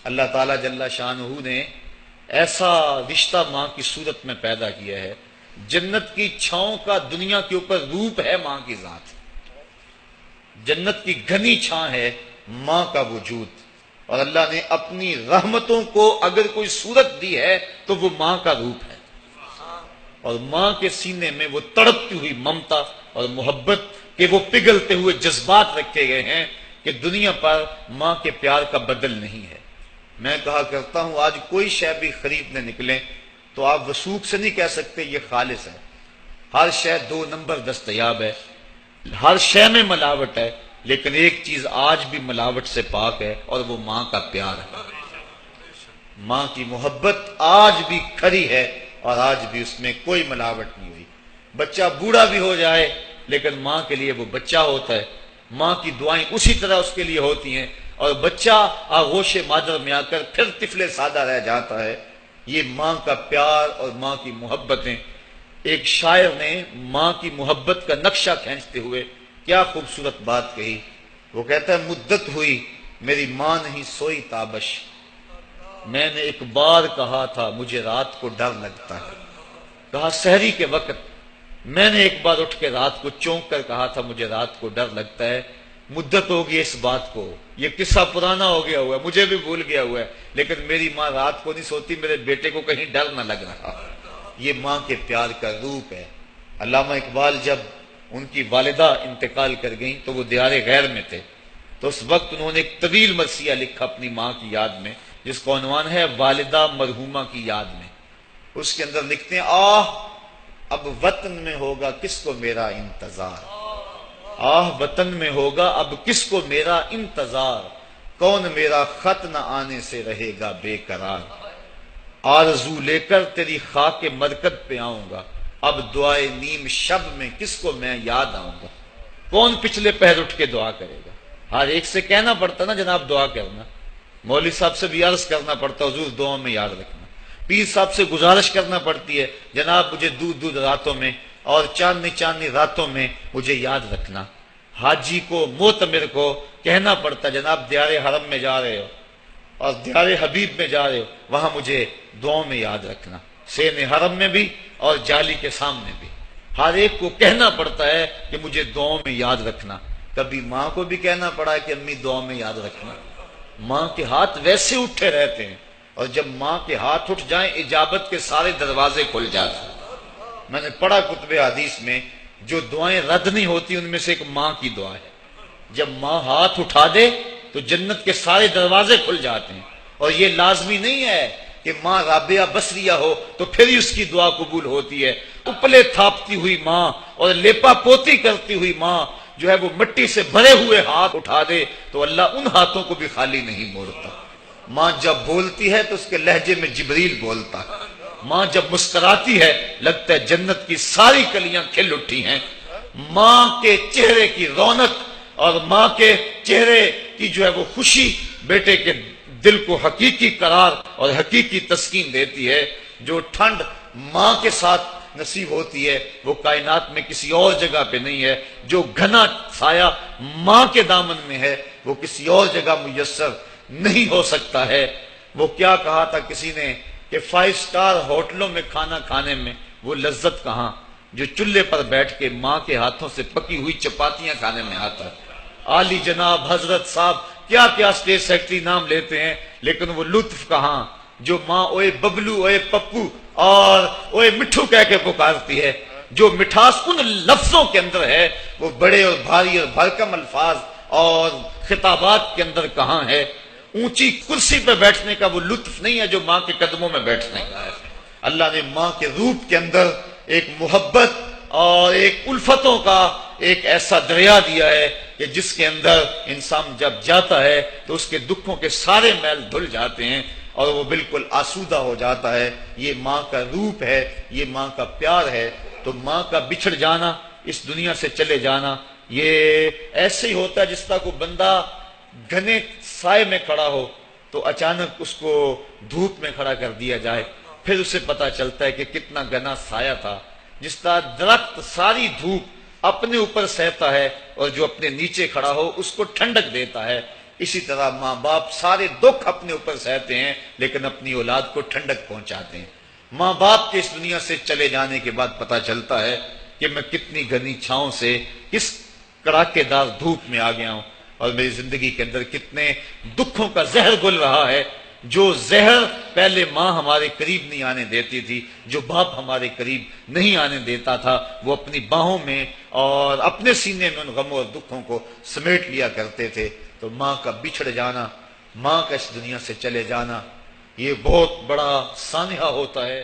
اللہ تعالیٰ جل شانہ نے ایسا رشتہ ماں کی صورت میں پیدا کیا ہے، جنت کی چھاؤں کا دنیا کے اوپر روپ ہے ماں کی ذات، جنت کی گھنی چھاں ہے ماں کا وجود، اور اللہ نے اپنی رحمتوں کو اگر کوئی صورت دی ہے تو وہ ماں کا روپ ہے، اور ماں کے سینے میں وہ تڑپتی ہوئی ممتا اور محبت کے وہ پگھلتے ہوئے جذبات رکھے گئے ہیں کہ دنیا پر ماں کے پیار کا بدل نہیں ہے۔ میں کہا کرتا ہوں آج کوئی شے بھی خریدنے نکلیں تو آپ وثوق سے نہیں کہہ سکتے یہ خالص ہے، ہر شے 2 نمبر دستیاب ہے، ہر شے میں ملاوٹ ہے، لیکن ایک چیز آج بھی ملاوٹ سے پاک ہے اور وہ ماں کا پیار ہے۔ ماں کی محبت آج بھی کھری ہے اور آج بھی اس میں کوئی ملاوٹ نہیں ہوئی۔ بچہ بوڑھا بھی ہو جائے لیکن ماں کے لیے وہ بچہ ہوتا ہے، ماں کی دعائیں اسی طرح اس کے لیے ہوتی ہیں، اور بچہ آغوش مادر میں آ کر پھر طفل سادہ رہ جاتا ہے۔ یہ ماں کا پیار اور ماں کی محبتیں۔ ایک شاعر نے ماں کی محبت کا نقشہ کھینچتے ہوئے کیا خوبصورت بات کہی، وہ کہتا ہے مدت ہوئی میری ماں نہیں سوئی تابش، میں نے ایک بار کہا تھا مجھے رات کو ڈر لگتا ہے، کہا سحری کے وقت میں نے ایک بار اٹھ کے رات کو چونک کر کہا تھا مجھے رات کو ڈر لگتا ہے، مدت ہوگی اس بات کو، یہ قصہ پرانا ہو گیا ہوا ہے، مجھے بھی بھول گیا ہوا ہے، لیکن میری ماں رات کو نہیں سوتی، میرے بیٹے کو کہیں ڈر نہ لگ رہا۔ یہ ماں کے پیار کا روپ ہے۔ علامہ اقبال جب ان کی والدہ انتقال کر گئیں تو وہ دیار غیر میں تھے، تو اس وقت انہوں نے ایک طویل مرثیہ لکھا اپنی ماں کی یاد میں جس کا عنوان ہے والدہ مرحومہ کی یاد میں۔ اس کے اندر لکھتے ہیں آہ اب وطن میں ہوگا کس کو میرا انتظار، آہ وطن میں ہوگا اب کس کو میرا انتظار، کون میرا خط نہ آنے سے رہے گا بے قرار، آرزو لے کر تیری خاک مرکد پہ آؤں گا، اب دعائے نیم شب میں کس کو میں یاد آؤں گا، کون پچھلے پہر اٹھ کے دعا کرے گا۔ ہر ایک سے کہنا پڑتا نا جناب دعا کرنا، مولوی صاحب سے بھی عرض کرنا پڑتا حضور دعاؤں میں یاد رکھنا، پیر صاحب سے گزارش کرنا پڑتی ہے جناب مجھے دودھ راتوں میں اور چاندنی راتوں میں مجھے یاد رکھنا، حاجی کو معتمر کو کہنا پڑتا جناب دیار حرم میں جا رہے ہو اور دیار حبیب میں جا رہے ہو وہاں مجھے دعاؤں میں یاد رکھنا، سین حرم میں بھی اور جالی کے سامنے بھی، ہر ایک کو کہنا پڑتا ہے کہ مجھے دعاؤں میں یاد رکھنا۔ کبھی ماں کو بھی کہنا پڑا ہے کہ امی دعاؤں میں یاد رکھنا۔ ماں کے ہاتھ ویسے اٹھے رہتے ہیں، اور جب ماں کے ہاتھ اٹھ جائیں اجابت کے سارے دروازے کھل جاتے ہیں۔ میں نے پڑھا کتب حدیث میں جو دعائیں رد نہیں ہوتی ان میں سے ایک ماں کی دعا ہے، جب ماں ہاتھ اٹھا دے تو جنت کے سارے دروازے کھل جاتے ہیں، اور یہ لازمی نہیں ہے کہ ماں رابعہ بصریہ ہو تو پھر ہی اس کی دعا قبول ہوتی ہے۔ اپلے تھاپتی ہوئی ماں اور لیپا پوتی کرتی ہوئی ماں جو ہے وہ مٹی سے بھرے ہوئے ہاتھ اٹھا دے تو اللہ ان ہاتھوں کو بھی خالی نہیں موڑتا۔ ماں جب بولتی ہے تو اس کے لہجے میں جبریل بولتا ہے، ماں جب مسکراتی ہے لگتا ہے جنت کی ساری کلیاں کھل اٹھی ہیں۔ ماں کے چہرے کی رونق اور ماں کے چہرے کی جو ہے وہ خوشی بیٹے کے دل کو حقیقی قرار اور حقیقی تسکین دیتی ہے۔ جو ٹھنڈ ماں کے ساتھ نصیب ہوتی ہے وہ کائنات میں کسی اور جگہ پہ نہیں ہے، جو گھنا سایہ ماں کے دامن میں ہے وہ کسی اور جگہ میسر نہیں ہو سکتا ہے۔ وہ کیا کہا تھا کسی نے کہ 5 سٹار ہوٹلوں میں کھانا کھانے میں وہ لذت کہاں جو چولہے پر بیٹھ کے ماں کے ہاتھوں سے پکی ہوئی چپاتیاں کھانے میں آتا ہے۔ عالی جناب حضرت صاحب کیا کیا اسٹیٹ سیکرٹری نام لیتے ہیں، لیکن وہ لطف کہاں جو ماں اوئے ببلو اوئے پپو اور اوئے مٹھو کہہ کے پکارتی ہے۔ جو مٹھاس ان لفظوں کے اندر ہے وہ بڑے اور بھاری اور بھرکم الفاظ اور خطابات کے اندر کہاں ہے۔ اونچی کرسی پہ بیٹھنے کا وہ لطف نہیں ہے جو ماں کے قدموں میں بیٹھنے کا ہے۔ اللہ نے ماں کے روپ کے اندر ایک محبت اور ایک الفتوں کا ایک ایسا دریا دیا ہے کہ جس کے اندر انسان جب جاتا ہے تو اس کے دکھوں کے سارے میل دھل جاتے ہیں اور وہ بالکل آسودہ ہو جاتا ہے۔ یہ ماں کا روپ ہے، یہ ماں کا پیار ہے۔ تو ماں کا بچھڑ جانا، اس دنیا سے چلے جانا، یہ ایسے ہی ہوتا ہے جس طرح کوئی بندہ گھنے سائے میں کھڑا ہو تو اچانک اس کو دھوپ میں کھڑا کر دیا جائے، پھر اسے پتا چلتا ہے کہ کتنا گھنا سایہ تھا۔ جس طرح درخت ساری دھوپ اپنے اوپر سہتا ہے اور جو اپنے نیچے کھڑا ہو اس کو ٹھنڈک دیتا ہے، اسی طرح ماں باپ سارے دکھ اپنے اوپر سہتے ہیں لیکن اپنی اولاد کو ٹھنڈک پہنچاتے ہیں۔ ماں باپ کے اس دنیا سے چلے جانے کے بعد پتہ چلتا ہے کہ میں کتنی گھنی چھاؤں سے کس کڑاکے دار دھوپ میں آ گیا ہوں، اور میری زندگی کے اندر کتنے دکھوں کا زہر گل رہا ہے۔ جو زہر پہلے ماں ہمارے قریب نہیں آنے دیتی تھی، جو باپ ہمارے قریب نہیں آنے دیتا تھا، وہ اپنی باہوں میں اور اپنے سینے میں ان غموں اور دکھوں کو سمیٹ لیا کرتے تھے۔ تو ماں کا بچھڑ جانا، ماں کا اس دنیا سے چلے جانا، یہ بہت بڑا سانحہ ہوتا ہے۔